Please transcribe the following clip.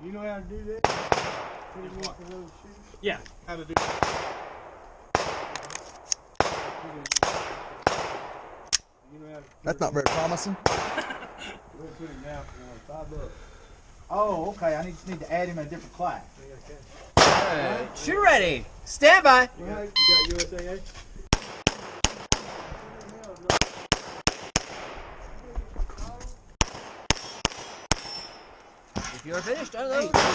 You know how to do that? Put it in for those shoes? Yeah, how to do You know how to That's not very promising. we'll put him down for $5. Oh, okay. I just need to add him in a different class. Shoot ready. Stand by. You got USAA? If you're finished, unload.